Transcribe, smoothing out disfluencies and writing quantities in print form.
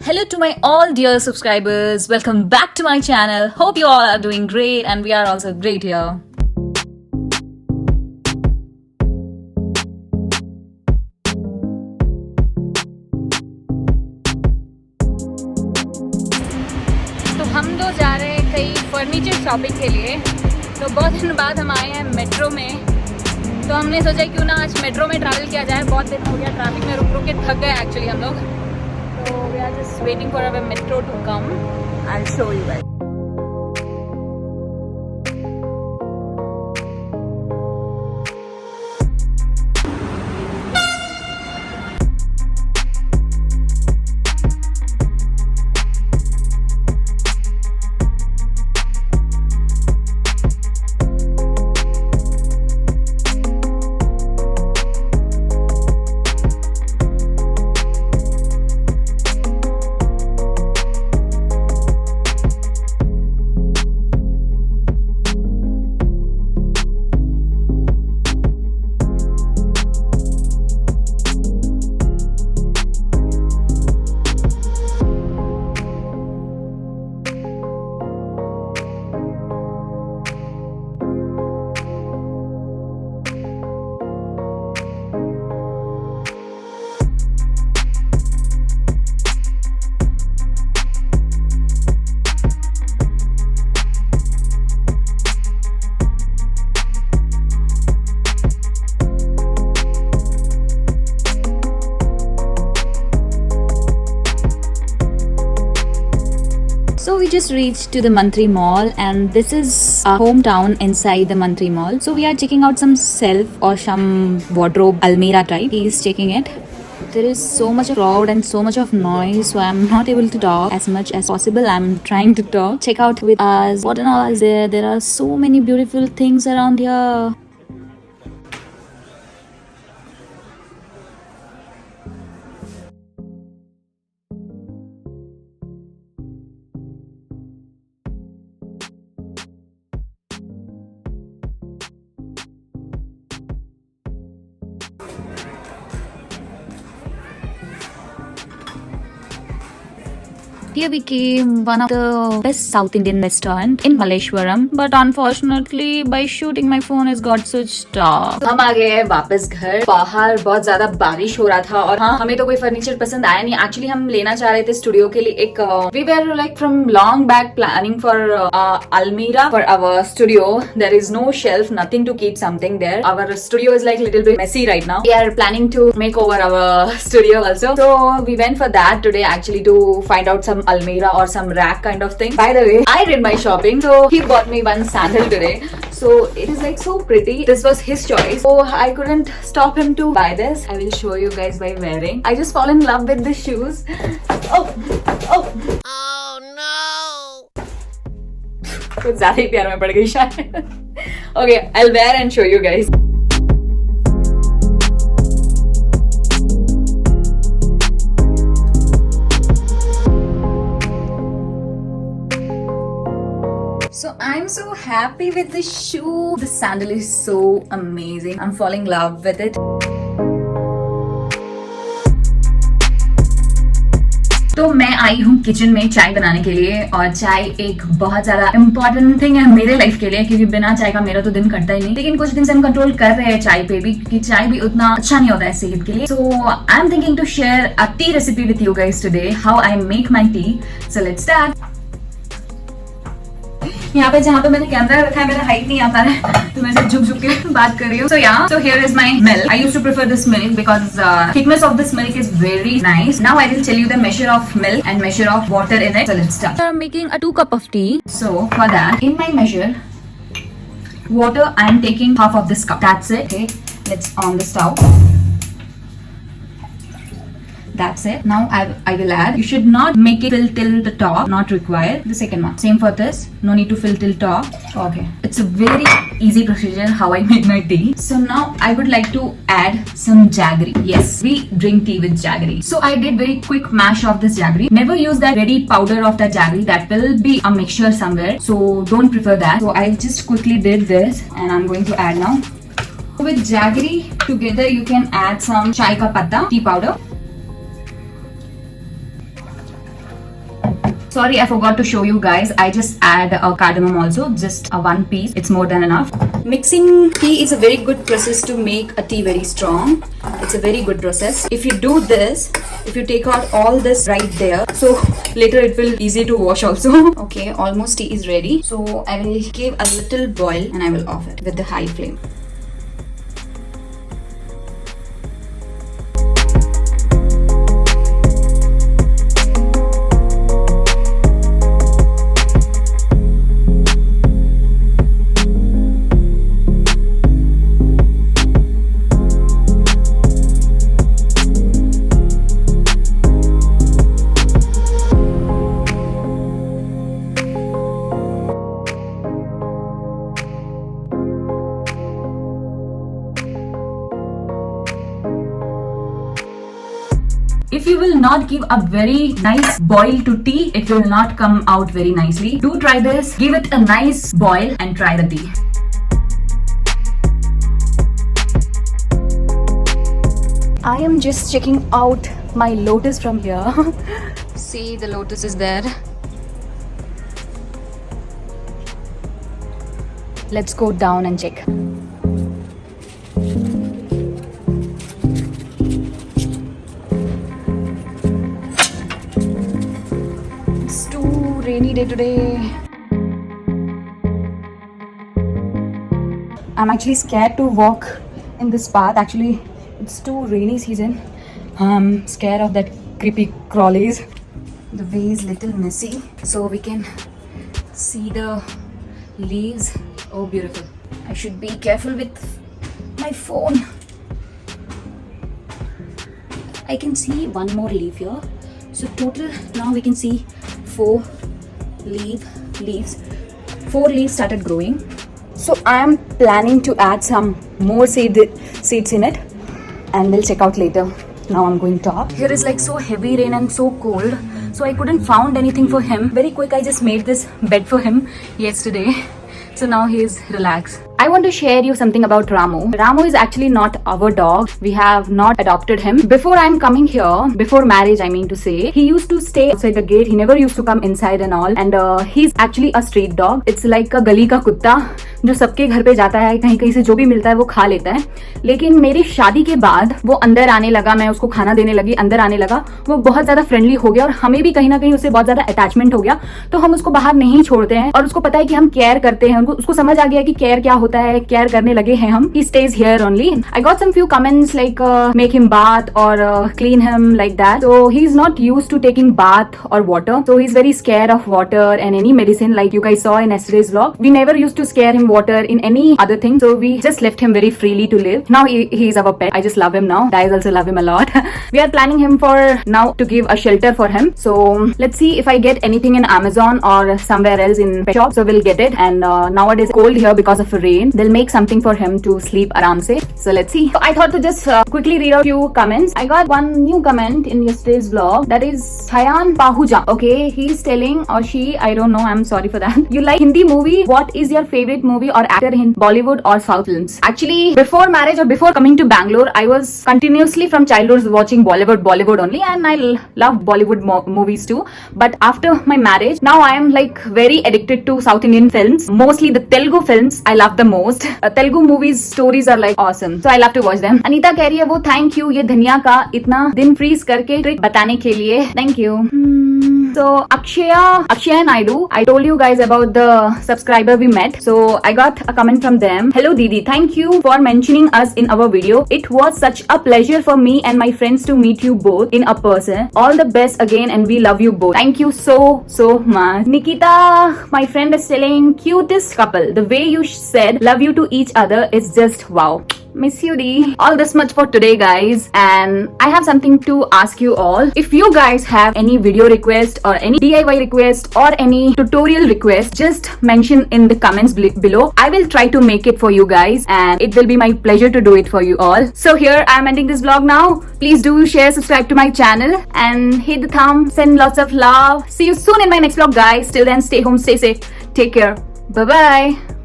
Hello to my all dear subscribers. Welcome back to my channel. Hope you all are doing great and we are also great here. तो हम दो जा रहे हैं कहीं furniture shopping के लिए। तो बहुत दिन बाद हम आए हैं मेट्रो में। तो हमने सोचा क्यों ना आज मेट्रो में ट्रैवल किया जाए। बहुत दिन हो गया ट्रैफिक में रुक रुक के थक गए एक्चुअली हम लोग। तो we are just waiting for our metro to come. I will show you guys. So we just reached to the Mantri Mall and this is our hometown inside the Mantri Mall. So we are checking out some shelf or some wardrobe almirah type. He is checking it. There is so much crowd and so much of noise, so I'm not able to talk as much as possible. I'm trying to talk. Check out with us what and all is there. There are so many beautiful things around here. Here we came one of the best South Indian restaurant in Malleshwaram, but unfortunately by shooting my phone has got switched off. हम आ गए हैं वापस घर। बाहर बहुत ज्यादा बारिश हो रहा था और हाँ हमें तो कोई फर्नीचर पसंद आया नहीं। एक्चुअली हम लेना चाह रहे थे स्टूडियो के लिए एक we were like from long back planning for almirah for our studio. There is no shelf, nothing to keep something there. Our studio is like little bit messy right now. We are planning to make over our studio also. So we went for that today actually to find out some almirah or some rack kind of thing. By the way, I did my shopping, so he bought me one sandal today. So it is like so pretty. This was his choice, so I couldn't stop him to buy this. I will show you guys by wearing. I just fall in love with the shoes. Oh no! कुछ ज़्यादा ही प्यार में पड़ गई शायद. Okay, I'll wear and show you guys. So I'm so happy with this shoe. The sandal is so amazing. I'm falling in love with it. तो मैं आई हूँ किचन में चाय बनाने के लिए और चाय एक बहुत ज्यादा इम्पोर्टेंट थिंग है मेरे लाइफ के लिए क्योंकि बिना चाय का मेरा तो दिन कटता ही नहीं। लेकिन कुछ दिन से हम कंट्रोल कर रहे हैं चाय पे भी क्योंकि चाय भी उतना अच्छा नहीं होता है सेहत के लिए। So I am thinking to share a tea recipe with you guys today, how I make my tea. So let's start. यहाँ पे जहाँ पे मैंने कैमरा रखा है मेरा हाइट नहीं आता है तो मैं सिर्फ झुक के बात कर रही हूँ। So here is my milk. I used to prefer this milk because thickness of this milk is very nice. Now I will tell you the measure of milk and measure of water in it. So let's start. I'm making a 2 cup of tea. So for that, in my measure, water I am taking half of this cup. That's it. Okay, let's on the stove. That's it. Now I will add. You should not make it fill till the top. Not required. The second one. Same for this. No need to fill till top. Okay. It's a very easy procedure how I make my tea. So now I would like to add some jaggery. Yes, we drink tea with jaggery. So I did very quick mash of this jaggery. Never use that ready powder of that jaggery. That will be a mixture somewhere. So don't prefer that. So I just quickly did this and I'm going to add now. With jaggery together you can add some chai ka patta, tea powder. Sorry, I forgot to show you guys. I just add a cardamom also, just a 1 piece. It's more than enough. Mixing tea is a very good process to make a tea very strong. It's a very good process. If you do this, if you take out all this right there, so later it will easy to wash also. Okay, almost tea is ready. So I will give a little boil and I will off it with the high flame. If you will not give a very nice boil to tea, it will not come out very nicely. Do try this, give it a nice boil and try the tea. I am just checking out my lotus from here. See, the lotus is there. Let's go down and check. Rainy day today. I'm actually scared to walk in this path. Actually, it's too rainy season. I'm scared of that creepy crawlies. The way is little messy, so we can see the leaves. Oh, beautiful. I should be careful with my phone. I can see one more leaf here. So total now we can see 4 leaves. 4 leaves started growing. So I am planning to add some more seeds in it and we'll check out later. Now I'm going top. Here is like so heavy rain and so cold, so I couldn't found anything for him. Very quick, I just made this bed for him yesterday. So now he is relaxed. I want to share you something about Ramu. Ramu is actually not our dog. We have not adopted him. Before I'm coming here, before marriage I mean to say, he used to stay outside the gate. He never used to come inside and all. And he's actually a street dog. It's like a गली का कुत्ता जो सबके घर पे जाता है, कहीं कहीं से जो भी मिलता है वो खा लेता है. लेकिन मेरी शादी के बाद वो अंदर आने लगा, मैं उसको खाना देने लगी, अंदर आने लगा, वो बहुत ज्यादा फ्रेंडली हो गया और हमें भी कहीं ना कहीं उससे बहुत ज्यादा अटैचमेंट हो गया. तो हम उसको बाहर नहीं छोड़ते हैं और उसको पता है कि हम केयर करते हैं. उसको समझ आ गया कि केयर क्या होता है, केयर करने लगे हैं हम. He stays here only. I got some few comments like make him bath or clean him like that. So he's not used to taking bath or water. So he's very scared of water and any medicine, like you guys saw in yesterday's vlog. We never used to scare him water in any other thing. So we just left him very freely to live. Now he's our pet. I just love him now. Guys also love him a lot. We are planning him for now to give a shelter for him. So let's see if I get anything in Amazon or somewhere else in pet shop. So we'll get it. And nowadays cold here because of rain. They'll make something for him to sleep aram se. So let's see. So I thought to just quickly read out few comments. I got one new comment in yesterday's vlog. That is Hayan Pahuja. Okay, he's telling, or she, I don't know, I'm sorry for that. You like Hindi movie? What is your favorite movie or actor in Bollywood or South films? Actually, before marriage or before coming to Bangalore, I was continuously from childhood watching Bollywood only, and I love Bollywood movies too. But after my marriage, now I am like very addicted to South Indian films. Mostly the Telugu films I love the most. Telugu movies stories are like awesome, so I love to watch them. Anita कह रही है वो thank you ये धनिया का इतना दिन freeze करके ट्रिक बताने के लिए. Thank you. So Akshaya Naidu, I told you guys about the subscriber we met. So I got a comment from them. Hello Didi, thank you for mentioning us in our video. It was such a pleasure for me and my friends to meet you both in a person. All the best again and we love you both. Thank you so much. Nikita, my friend is telling, cutest couple. The way you said love you to each other is just wow. Miss you Dee. All this much for today guys, and I have something to ask you all. If you guys have any video request or any DIY request or any tutorial request, just mention in the comments below. I will try to make it for you guys and it will be my pleasure to do it for you all. So here I am ending this vlog now. Please do share, subscribe to my channel and hit the thumb, send lots of love. See you soon in my next vlog guys. Till then, stay home, stay safe, take care, bye bye.